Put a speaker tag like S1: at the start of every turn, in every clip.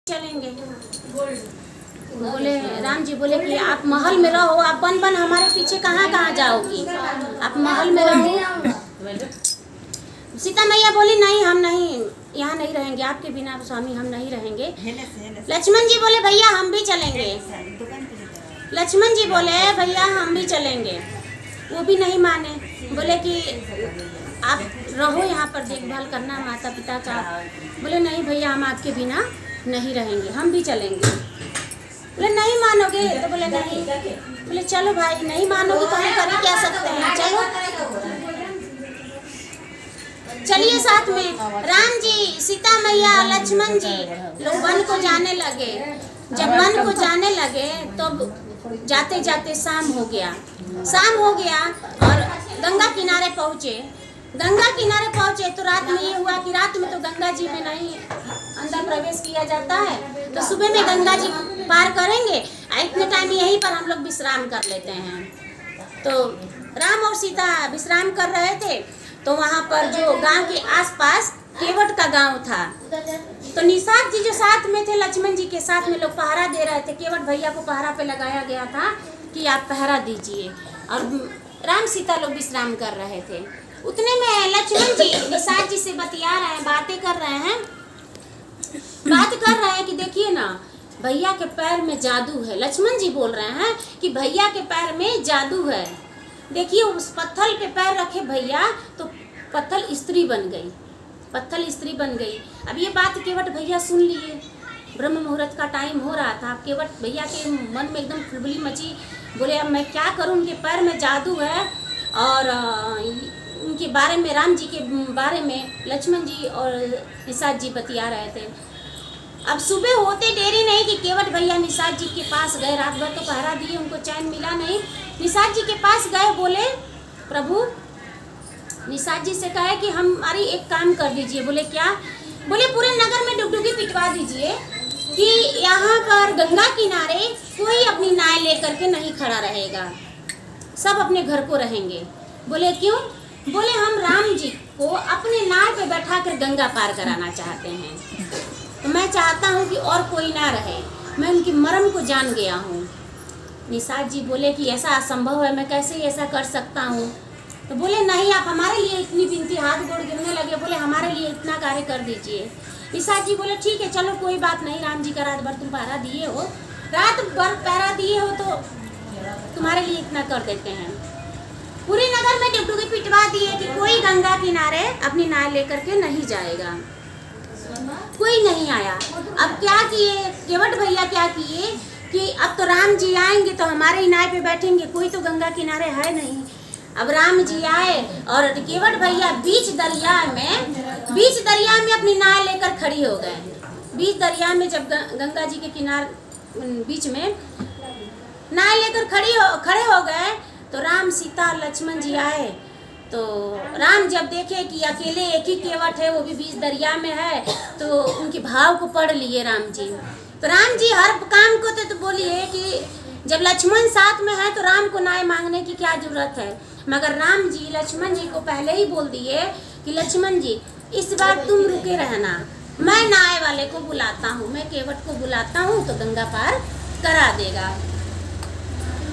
S1: चलेंगे। बोले राम जी बोले कि आप महल में रहो, आप बन बन हमारे पीछे कहाँ कहाँ जाओगी, आप महल में रहो। सीता मैया बोली नहीं, हम नहीं, यहाँ नहीं रहेंगे, आपके बिना स्वामी हम नहीं रहेंगे। लक्ष्मण जी बोले भैया हम भी चलेंगे। लक्ष्मण जी बोले भैया हम भी चलेंगे। वो भी नहीं माने, बोले कि आप रहो यहाँ पर, देखभाल करना माता पिता का। बोले नहीं भैया हम आपके बिना नहीं रहेंगे, हम भी चलेंगे। बोले नहीं मानोगे तो बोले नहीं। बोले चलो भाई नहीं मानोगे तो हम कर ही क्या सकते हैं, चलो चलिए साथ में। राम जी, सीता मैया, लक्ष्मण जी लोग वन को जाने लगे। जब वन को जाने लगे तो जाते जाते शाम हो गया। शाम हो गया और गंगा किनारे पहुँचे। गंगा किनारे पहुँचे तो रात में ये हुआ कि रात में तो गंगा जी में नहीं अंदर प्रवेश किया जाता है, तो सुबह में गंगा जी पार करेंगे, इतने टाइम यहीं पर हम लोग विश्राम कर लेते हैं। तो राम और सीता विश्राम कर रहे थे, तो वहाँ पर जो गांव के आसपास केवट का गांव था, तो निषाद जी जो साथ में थे लक्ष्मण जी के साथ में लोग पहरा दे रहे थे। केवट भैया को पहरा पे लगाया गया था कि आप पहरा दीजिए, और राम सीता लोग विश्राम कर रहे थे। उतने में लक्ष्मण जी निषाद जी से बतिया रहे हैं, बातें कर रहे हैं, बात कर रहे हैं कि देखिए ना भैया के पैर में जादू है। लक्ष्मण जी बोल रहे हैं कि भैया के पैर में जादू है। देखिए उस पत्थर पे पैर रखे भैया तो पत्थर स्त्री बन गई, पत्थर स्त्री बन गई। अब ये बात केवट भैया सुन लिए। ब्रह्म मुहूर्त का टाइम हो रहा था। अब केवट भैया के मन में एकदम खलबली मची। बोले अब मैं क्या करूं, उनके पैर में जादू है। और उनके बारे में, राम जी के बारे में लक्ष्मण जी और निषाद जी बतिया रहे थे। अब सुबह होते देरी नहीं कि केवट भैया निषाद जी के पास गए। रात भर तो पहरा दिए, उनको चैन मिला नहीं। निषाद जी के पास गए, बोले प्रभु, निषाद जी से कहे कि हमारी एक काम कर दीजिए। बोले क्या? बोले पूरे नगर में डुगडुगी पिटवा दीजिए कि यहाँ पर गंगा किनारे कोई अपनी नाव लेकर के नहीं खड़ा रहेगा, सब अपने घर को रहेंगे। बोले क्यों? बोले हम राम जी को अपने नाव पे बैठा कर गंगा पार कराना चाहते हैं, तो मैं चाहता हूँ कि और कोई ना रहे, मैं उनकी मर्म को जान गया हूँ। निषाद जी बोले कि ऐसा असंभव है, मैं कैसे ऐसा कर सकता हूँ? तो बोले नहीं, आप हमारे लिए इतनी विनती, हाथ गोड़ गिरने लगे, बोले हमारे लिए इतना कार्य कर दीजिए। निषाद जी बोले ठीक है चलो कोई बात नहीं, राम जी का रात भर तुम पहरा दिए हो, रात भर पहरा दिए हो तो तुम्हारे लिए इतना कर देते हैं। पूरे नगर में डुगडुगी पिटवा दिए कि कोई गंगा किनारे अपनी नाव लेकर के नहीं जाएगा। कोई नहीं आया। अब क्या किए केवट भैया, क्या किए कि अब तो राम जी आएंगे तो हमारे ही नाव पे बैठेंगे, कोई तो गंगा किनारे है नहीं। अब राम जी आए और केवट भैया बीच दरिया में अपनी नाव लेकर खड़ी हो गए। बीच दरिया में जब गंगा जी के किनारे बीच में नाव लेकर खड़े हो गए, तो राम सीता लक्ष्मण जी आए। तो राम जब देखे कि अकेले एक ही केवट है, वो भी बीच दरिया में है, तो उनके भाव को पढ़ लिए राम जी। तो राम जी हर काम को तो बोलिए कि जब लक्ष्मण साथ में है तो राम को नाव मांगने की क्या जरूरत है। मगर राम जी लक्ष्मण जी को पहले ही बोल दिए कि लक्ष्मण जी इस बार तुम रुके रहना, मैं नाव वाले को बुलाता हूँ, मैं केवट को बुलाता हूँ तो गंगा पार करा देगा।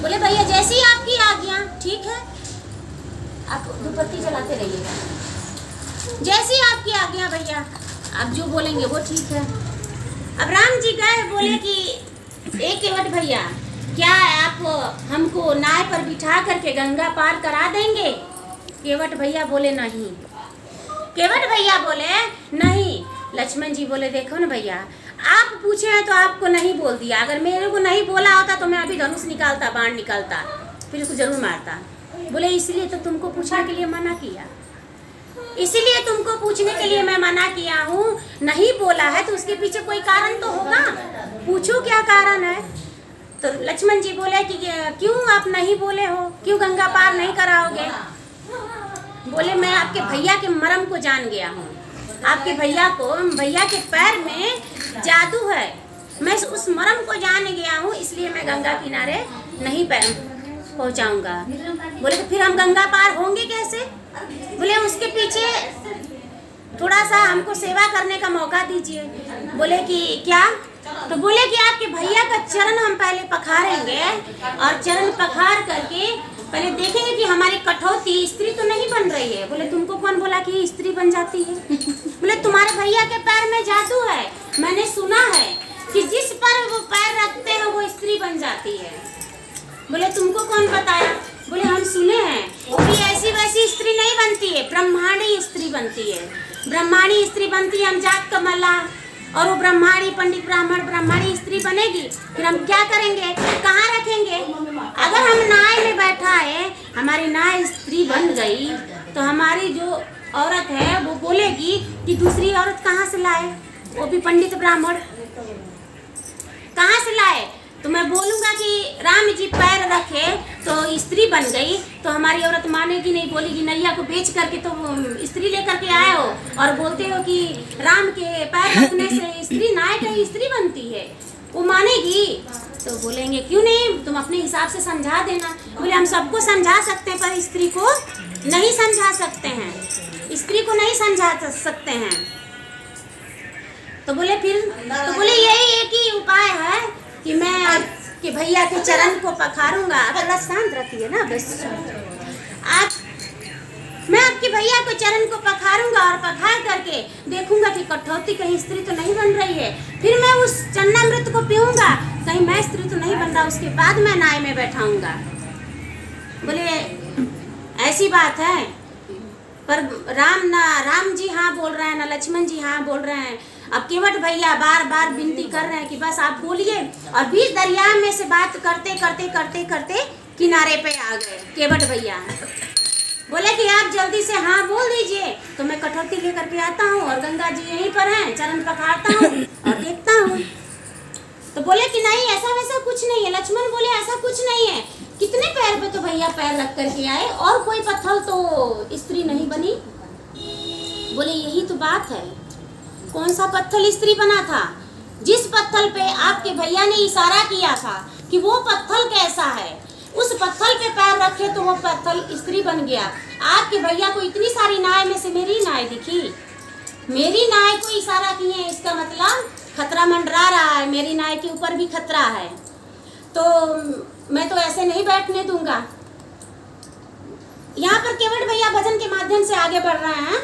S1: बोले भैया जैसी आपकी आज्ञा, ठीक है आप धूपबत्ती जलाते रहिएगा, जैसी आपकी आज्ञा भैया, आप जो बोलेंगे वो ठीक है। अब राम जी गए, बोले कि एक केवट भैया क्या आप हमको नाव पर बिठा करके गंगा पार करा देंगे? केवट भैया बोले नहीं। केवट भैया बोले नहीं। लक्ष्मण जी बोले देखो ना भैया, आप पूछे हैं तो आपको नहीं बोल दिया, अगर मेरे को नहीं बोला होता तो मैं अभी धनुष निकालता, बाण निकालता, फिर उसको जरूर मारता। बोले इसलिए तो तुमको पूछने के लिए मना किया, इसीलिए तुमको पूछने के लिए मैं मना किया हूँ। नहीं बोला है तो उसके पीछे कोई कारण तो होगा, पूछो क्या कारण है। तो लक्ष्मण जी बोले कि क्यों आप नहीं बोले हो, क्यों गंगा पार नहीं कराओगे? बोले मैं आपके भैया के मर्म को जान गया हूँ, आपके भैया के पैर में जादू है, मैं उस मर्म को जान गया हूँ, इसलिए मैं गंगा किनारे नहीं पहुँचाऊँगा। बोले तो फिर हम गंगा पार होंगे कैसे? बोले उसके पीछे थोड़ा सा हमको सेवा करने का मौका दीजिए। बोले कि क्या? तो बोले कि आपके भैया का चरण हम पहले पखारेंगे और चरण पखार करके पहले देखेंगे कि हमारी कठौती स्त्री तो नहीं बन रही है। बोले तुमको कौन बोला कि स्त्री बन जाती है? बोले तुम्हारे भैया के पैर में जादू है, मैंने सुना है कि जिस पर वो पैर रखते हैं वो स्त्री बन जाती है। बोले तुमको कौन बताया? बोले हम सुने हैं कि ऐसी वैसी स्त्री नहीं बनती है, ब्रह्मांडी स्त्री बनती है। ब्रह्मांडी स्त्री बनती है, हम जात का मल्लाह और वो ब्रह्माणी पंडित ब्राह्मण ब्रह्माणी स्त्री बनेगी, फिर हम क्या करेंगे, कहाँ रखेंगे? अगर हम नाय में बैठा है, हमारी नाय स्त्री बन गई तो हमारी जो औरत है वो बोलेगी कि दूसरी औरत कहाँ से लाए, वो भी पंडित ब्राह्मण कहाँ से लाए? तो मैं बोलूँगा कि राम जी पैर रखे तो स्त्री बन गई, तो हमारी औरत मानेगी नहीं, बोलेगी नैया को बेच करके तो स्त्री लेकर के आए हो और बोलते हो कि राम के पैर रखने से स्त्री नाय का स्त्री बनती है, वो मानेगी? तो बोलेंगे क्यों नहीं, तुम अपने हिसाब से समझा देना। बोले हम सबको समझा सकते हैं पर स्त्री को नहीं समझा सकते हैं, स्त्री को नहीं समझा सकते हैं। तो बोले बोले यही एक ही उपाय है कि मैं आपके भैया के चरण को पखारूंगा। थोड़ा शांत रखिए ना बस। मैं आपके भैया को चरण को पखारूंगा और पखार करके देखूंगा कि कठौती कहीं स्त्री तो नहीं बन रही है, फिर मैं उस चन्नामृत को पीऊंगा, कहीं मैं स्त्री तो नहीं बन रहा, उसके बाद मैं नाय में बैठाऊंगा। बोले ऐसी बात है, पर राम जी हाँ बोल रहे हैं ना लक्ष्मण जी हाँ बोल रहे हैं। अब केवट भैया बार बार विनती कर रहे हैं कि बस आप बोलिए, और बीच दरिया में से बात करते करते करते करते किनारे पे आ गए। केवट भैया बोले कि आप जल्दी से हाँ बोल दीजिए तो मैं कठौती लेकर के आता हूँ और गंगा जी यहीं पर हैं, चरण पखारता हूँ और देखता हूँ। तो बोले कि नहीं ऐसा वैसा कुछ नहीं है। लक्ष्मण बोले ऐसा कुछ नहीं है, कितने पैर पे तो भैया पैर रख करके आए और कोई पत्थर तो स्त्री नहीं बनी। बोले यही तो बात है, कौन सा पत्थर स्त्री बना था? जिस पत्थर पे आपके भैया ने इशारा किया था कि वो पत्थर कैसा है, उस पत्थर पे पैर रखे तो वो पत्थर स्त्री बन गया। आपके भैया को इतनी सारी नाय में से मेरी नाय दिखी, मेरी नाय को इशारा किए, इसका मतलब खतरा मंडरा रहा है, मेरी नाय के ऊपर भी खतरा है, तो मैं तो ऐसे नहीं बैठने दूंगा। यहाँ पर केवट भैया भजन के माध्यम से आगे बढ़ रहे हैं।